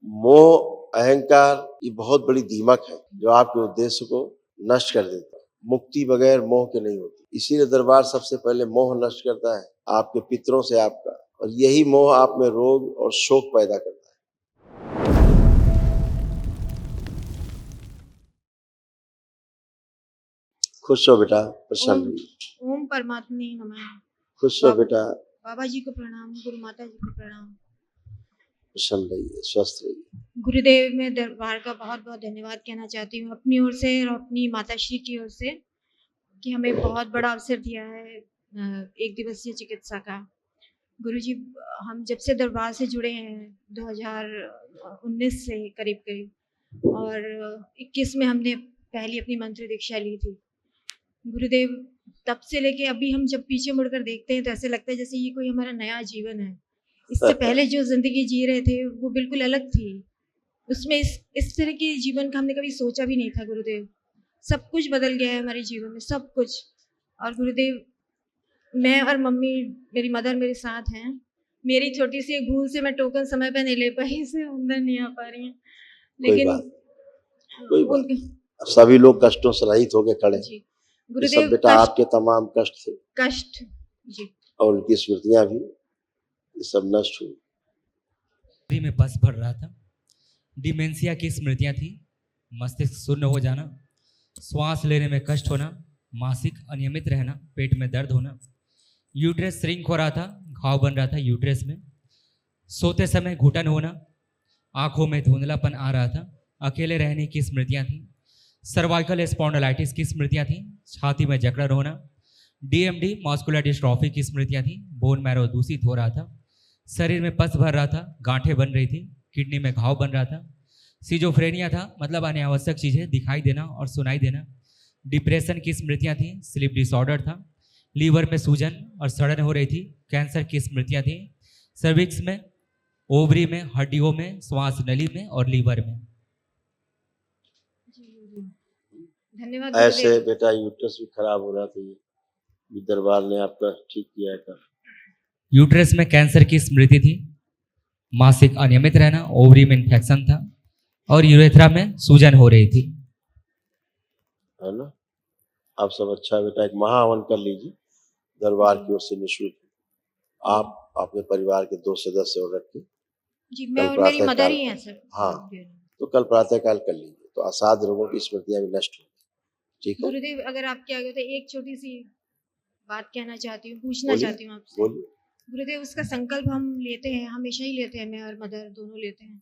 मोह अहंकार ये बहुत बड़ी दीमक है जो आपके उद्देश्य को नष्ट कर देता है। मुक्ति बगैर मोह के नहीं होती। इसीलिए दरबार सबसे पहले मोह नष्ट करता है आपके पितरों से आपका, और यही मोह आप में रोग और शोक पैदा करता है। खुश हो बेटा, प्रसन्न रहिए। ओम परमात्मा नमः। खुश हो बेटा, बाबा जी को प्रणाम, गुरु माता जी को प्रणाम। प्रसन्न रहिए, स्वस्थ रहिए। गुरुदेव मैं दरबार का बहुत बहुत धन्यवाद कहना चाहती हूँ अपनी ओर से और अपनी माताश्री की ओर से कि हमें बहुत बड़ा अवसर दिया है एक दिवसीय चिकित्सा का। गुरुजी हम जब से दरबार से जुड़े हैं 2019 से करीब करीब, और 21 में हमने पहली अपनी मंत्र दीक्षा ली थी। गुरुदेव तब से लेके अभी हम जब पीछे मुड़कर देखते हैं तो ऐसे लगता है जैसे ये कोई हमारा नया जीवन है। इससे पहले जो जिंदगी जी रहे थे वो बिल्कुल अलग थी। उसमें इस तरह के जीवन का हमने कभी सोचा भी नहीं था। गुरुदेव सब कुछ बदल गया है हमारे जीवन में, सब कुछ। और गुरुदेव मैं और मम्मी, मेरी मदर मेरे साथ हैं। मेरी छोटी सी एक भूल से मैं टोकन समय पे नहीं ले पाई, इससे अंदर नहीं आ पा रही हैं, लेकिन कोई बात सभी लोग कष्टों से रहित होकर खड़े। जी ये सब बेटा आपके तमाम कष्ट थे, कष्ट जी, और उनकी स्मृतियां भी ये सब नष्ट हुई। में बस भर रहा था। डिमेंशिया की स्मृतियां थी, मस्तिष्क शून्य हो जाना, श्वास लेने में कष्ट होना, मासिक अनियमित रहना, पेट में दर्द होना, यूट्रस श्रिंक हो रहा था, घाव बन रहा था यूट्रस में, सोते समय घुटन होना, आंखों में धुंधलापन आ रहा था, अकेले रहने की स्मृतियां थी, सर्वाइकल स्पॉन्डिलाइटिस की स्मृतियां थी, छाती में जकड़न होना, डीएमडी मस्कुलर डिस्ट्रॉफी की स्मृतियां थी, बोन मैरो दूषित हो रहा था, शरीर में पस भर रहा था, गांठें बन रही थी, किडनी में घाव बन रहा था, सिजोफ्रेनिया था, मतलब अनावश्यक चीज़ें दिखाई देना और सुनाई देना, डिप्रेशन की स्मृतियां थी, स्लीप डिसऑर्डर था, लीवर में सूजन और सड़न हो रही थी, कैंसर की स्मृतियां थी, सर्विक्स में, ओवरी में, हड्डियों में, श्वास नली में और लीवर में। धन्यवाद। ऐसे बेटा यूट्रस भी खराब हो रहा था, ये दरबार ने आपका ठीक किया है। यूट्रस में कैंसर की स्मृति थी, मासिक अनियमित रहना, ओवरी में इन्फेक्शन था और यूरेथ्रा में सूजन हो रही थी, है ना। आप सब अच्छा बेटा एक महाहवन कर लीजिए दरबार की ओर से निःशुल्क। आप अपने परिवार के 2 सदस्य और रखिए जी, मैं और मेरी मदर ही हैं सर। हाँ, तो कल प्रातःकाल कर लीजिए तो असाध्य रोगों की स्मृतियां भी नष्ट होंगी। ठीक है गुरुदेव, अगर आपके आगे तो एक छोटी सी बात कहना चाहती हूँ, पूछना चाहती हूँ आपसे। गुरुदेव उसका संकल्प हम लेते हैं, हमेशा ही लेते हैं, मैं और मदर दोनों लेते हैं,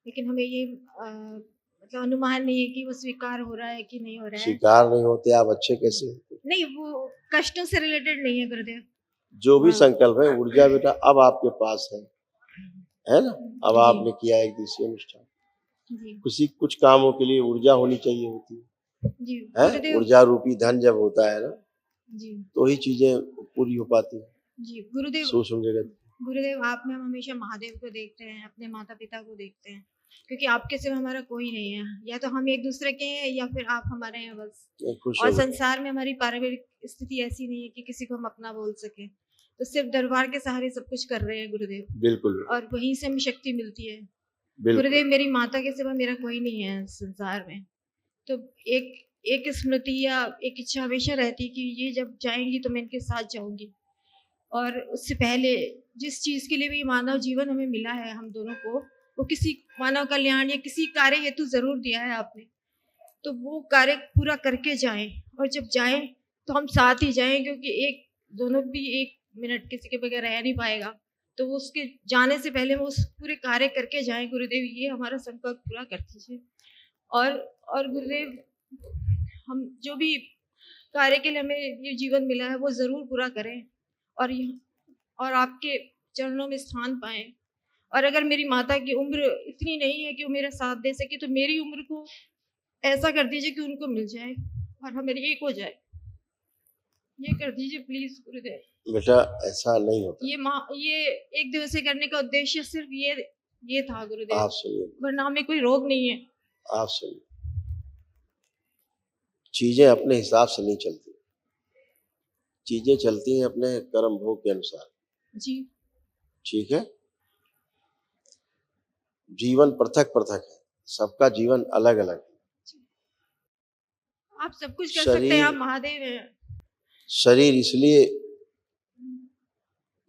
लेकिन हमें ये मतलब अनुमान नहीं है कि वो स्वीकार हो रहा है कि नहीं हो रहा है। स्वीकार नहीं होते आप अच्छे कैसे होते? नहीं, वो कष्टों से रिलेटेड नहीं है गुरुदेव। जो भी संकल्प है, ऊर्जा बेटा अब आपके पास है ना। अब आपने किया एक दिवसीय अनुष्ठान, किसी कुछ कामों के लिए ऊर्जा होनी चाहिए होती है। ऊर्जा रूपी धन जब होता है ना जी, तो ही चीजें पूरी हो पाती है जी। गुरुदेव सूक्ष्म जगत। गुरुदेव आप में हम हमेशा महादेव को देखते हैं, अपने माता पिता को देखते हैं, क्योंकि आपके सिवा हमारा कोई नहीं है। या तो हम एक दूसरे के हैं या फिर आप हमारे हैं बस। और संसार में हमारी पारिवारिक स्थिति ऐसी नहीं है कि किसी को हम अपना बोल सके, तो सिर्फ दरबार के सहारे सब कुछ कर रहे हैं गुरुदेव। बिल्कुल। और वहीं से हमें शक्ति मिलती है। गुरुदेव मेरी माता के सिवा मेरा कोई नहीं है संसार में। तो एक स्मृति या एक इच्छा हमेशा रहती कि ये जब जाएंगी तो मैं इनके साथ जाऊंगी। और उससे पहले जिस चीज के लिए भी मानव जीवन हमें मिला है हम दोनों को, वो किसी मानव कल्याण या किसी कार्य हेतु जरूर दिया है आपने, तो वो कार्य पूरा करके जाएं। और जब जाएं तो हम साथ ही जाएं, क्योंकि एक दोनों भी एक मिनट किसी के बगैर रह नहीं पाएगा। तो वो उसके जाने से पहले वो उस पूरे कार्य करके जाएं। गुरुदेव ये हमारा संकल्प पूरा कर दीजिए। और गुरुदेव हम जो भी कार्य के लिए हमें ये जीवन मिला है वो जरूर पूरा करें और आपके चरणों में स्थान पाएं। और अगर मेरी माता की उम्र इतनी नहीं है कि वो मेरा साथ दे सके, तो मेरी उम्र को ऐसा कर दीजिए कि उनको मिल जाए और हमारी एक हो जाए। ये कर दीजिए प्लीज गुरुदेव। बेटा ऐसा नहीं होता। ये एक दिवसीय करने का उद्देश्य सिर्फ ये था गुरुदेव। आप सुनिए, वरना हमें कोई रोग नहीं है। आप सुनिए, चीजें अपने हिसाब से नहीं चलती, चीजें चलती हैं अपने कर्म भोग के अनुसार। जी ठीक है। जीवन पृथक पृथक है, सबका जीवन अलग अलग है। आप सब कुछ कर सकते हैं, आप शरीर महादेव हैं। शरीर इसलिए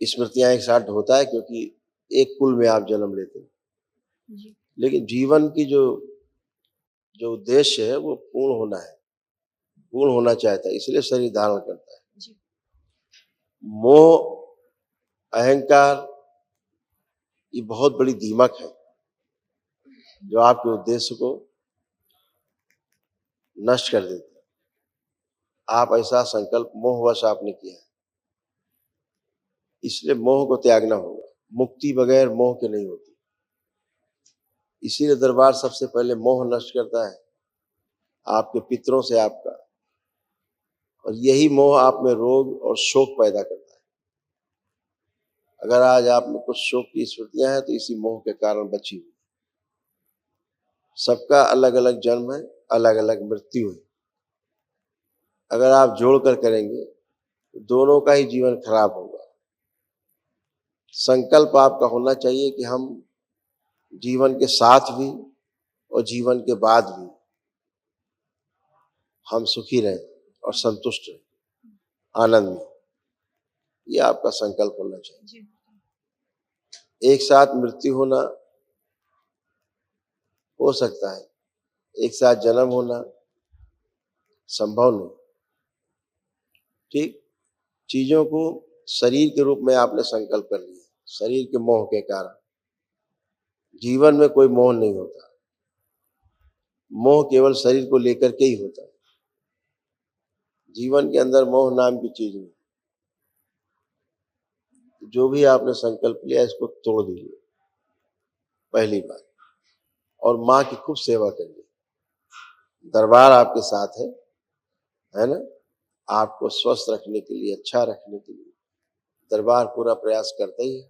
स्मृतियां एक साथ होता है क्योंकि एक कुल में आप जन्म लेते हैं, जी लेकिन जीवन की जो जो उद्देश्य है वो पूर्ण होना है, पूर्ण होना चाहता है, इसलिए शरीर धारण करता है। जी मोह, अहंकार ये बहुत बड़ी दीमक है जो आपके उद्देश्य को नष्ट कर देती है। आप ऐसा संकल्प मोहवश आपने किया है, इसलिए मोह को त्यागना होगा। मुक्ति बगैर मोह के नहीं होती, इसीलिए दरबार सबसे पहले मोह नष्ट करता है, आपके पितरों से आपका, और यही मोह आप में रोग और शोक पैदा करता है। अगर आज आप में कुछ शोक की स्मृतियां हैं तो इसी मोह के कारण बची हुई। सबका अलग अलग जन्म है, अलग अलग मृत्यु है। अगर आप जोड़कर करेंगे तो दोनों का ही जीवन खराब होगा। संकल्प आपका होना चाहिए कि हम जीवन के साथ भी और जीवन के बाद भी हम सुखी रहें और संतुष्ट रहें, आनंद में। ये आपका संकल्प होना चाहिए। जी एक साथ मृत्यु होना हो सकता है, एक साथ जन्म होना संभव नहीं। ठीक, चीजों को शरीर के रूप में आपने संकल्प कर लिया, शरीर के मोह के कारण। जीवन में कोई मोह नहीं होता, मोह केवल शरीर को लेकर के ही होता है। जीवन के अंदर मोह नाम की चीज नहीं। जो भी आपने संकल्प लिया इसको तोड़ दीजिए पहली बात, और माँ की खूब सेवा करिए। दरबार आपके साथ है ना? आपको स्वस्थ रखने के लिए, अच्छा रखने के लिए दरबार पूरा प्रयास करता ही है।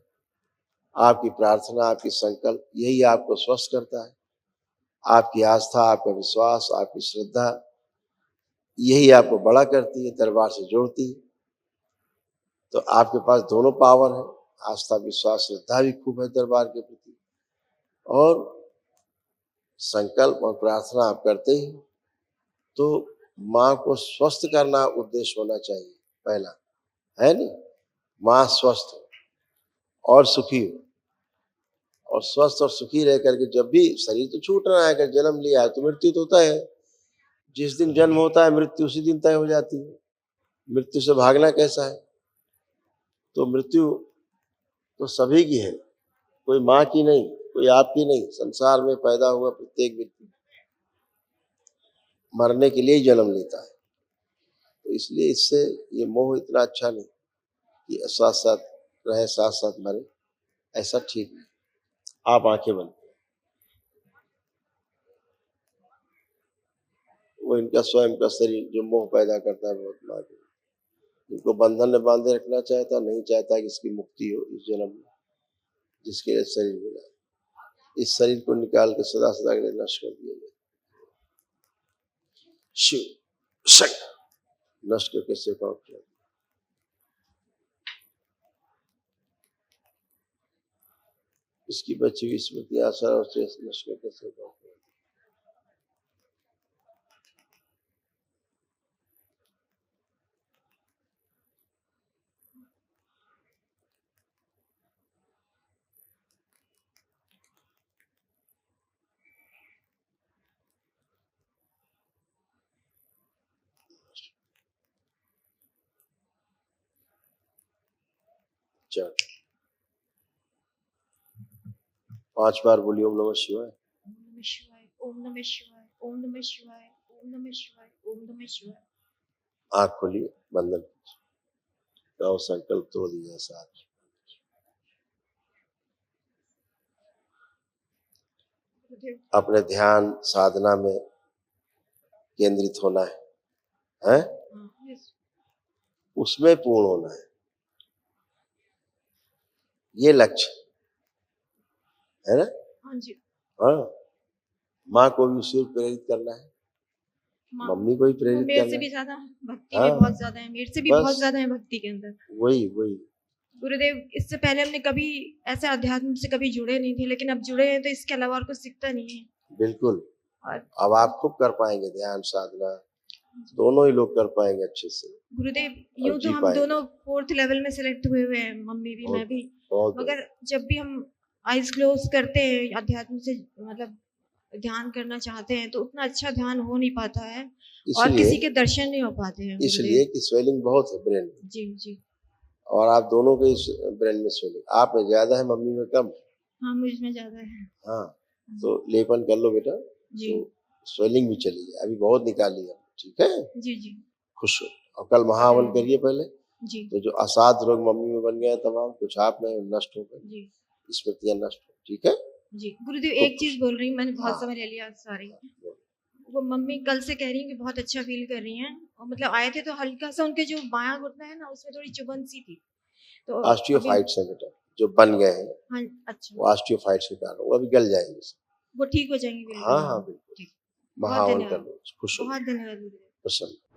आपकी प्रार्थना, आपकी संकल्प यही आपको स्वस्थ करता है। आपकी आस्था, आपका विश्वास, आपकी श्रद्धा यही आपको बड़ा करती है, दरबार से जोड़ती है। तो आपके पास दोनों पावर है, आस्था, विश्वास, श्रद्धा भी खूब है दरबार के प्रति, और संकल्प और प्रार्थना आप करते ही। तो माँ को स्वस्थ करना उद्देश्य होना चाहिए पहला, है नहीं? माँ स्वस्थ हो और सुखी हो, और स्वस्थ और सुखी रह करके जब भी शरीर तो छूट रहा है, अगर जन्म लिया है तो मृत्यु तो होता है। जिस दिन जन्म होता है मृत्यु उसी दिन तय हो जाती है। मृत्यु से भागना कैसा है? तो मृत्यु तो सभी की है, कोई माँ की नहीं, कोई आपकी नहीं। संसार में पैदा हुआ प्रत्येक व्यक्ति मरने के लिए ही जन्म लेता है। तो इसलिए इससे ये मोह इतना अच्छा नहीं कि साथ साथ रहे, साथ साथ मरे, ऐसा ठीक नहीं। आप आंखें बंद, वो इनका स्वयं का शरीर जो मोह पैदा करता है बहुत मार, इनको बंधन में बांधे रखना चाहता, नहीं चाहता कि इसकी मुक्ति हो इस जन्म में, जिसके लिए शरीर मिला। इस शरीर को निकाल के सदा सदा के लिए नष्ट कर दिया जाए। शिव शक्ति नष्ट करके सेवा किया। इसकी बची हुई स्मृति आशा और शेष नष्ट करके सेवा किया। चल 5 बार बोलिए ओम नमः शिवाय। ओम नमः शिवाय, ओम नमः शिवाय, ओम नमः शिवाय, ओम नमः शिवाय, ओम नमः शिवाय। आँख खोलिए, बंधन कीजिए, संकल्प तोड़ दीजिए साथ। अपने ध्यान साधना में केंद्रित होना है? उसमें पूर्ण होना है, ये लक्ष्य है ना? हाँ जी। हाँ, माँ को भी उसी प्रेरित करना है, मम्मी को ही प्रेरित करना है। मेरे से भी ज्यादा भक्ति में बहुत ज्यादा है, मेरे से भी बहुत ज्यादा है भक्ति के अंदर। वही गुरुदेव इससे पहले हमने कभी ऐसे अध्यात्म से कभी जुड़े नहीं थे, लेकिन अब जुड़े हैं तो इसके अलावा और कुछ सीखता नहीं है। बिल्कुल, और अब आप खूब कर पाएंगे ध्यान साधना, दोनों ही लोग कर पाएंगे अच्छे से गुरुदेव और यूं तो जी हम पाएंगे। दोनों 4th लेवल में सिलेक्ट हुए हुए हैं, मम्मी भी मैं बहुत भी, बहुत मगर जब भी हम आइज क्लोज करते हैं अध्यात्म से मतलब ध्यान करना चाहते हैं तो उतना अच्छा ध्यान हो नहीं पाता है और किसी इसलिए के दर्शन नहीं हो पाते हैं इसलिए गुरुदेव। कि स्वेलिंग बहुत है ब्रेन में, जी जी और आप दोनों के ब्रेन में स्वेलिंग, आप में ज्यादा है, मम्मी में कम। हाँ, मुझ में ज्यादा है। हाँ, तो लेपन कर लो बेटा, जी तो स्वेलिंग भी चली जाए, अभी बहुत निकाली है, ठीक है, जी जी खुश हो। और कल महावन करिए पहले, जी तो जो असाध रोग मम्मी में बन गए तमाम कुछ आप में नष्ट हो गए, जी स्मृतियां नष्ट हो, ठीक है। जी गुरुदेव खूब एक चीज बोल रही हूँ, मैंने बहुत हाँ। समय ले लिया, सॉरी। वो मम्मी कल से कह रही हैं कि बहुत अच्छा फील कर रही हैं, और मतलब आए थे तो हल्का सा उनके जो बायां घुटना है ना उसमें थोड़ी चुभन सी थी, तो अभी ऑस्टियोफाइट्स है बेटा, जो बन गए हैं हाँ अच्छा वो ऑस्टियोफाइट्स के कारण, वो अभी गल जाएंगे। वो ठीक हो जाएंगे बिल्कुल। हाँ हाँ बिल्कुल, ठीक, बहुत महावन कर धन्यवाद, लो, खुश हो, बहुत धन्यवाद गुरुदेव। प्रसन्न।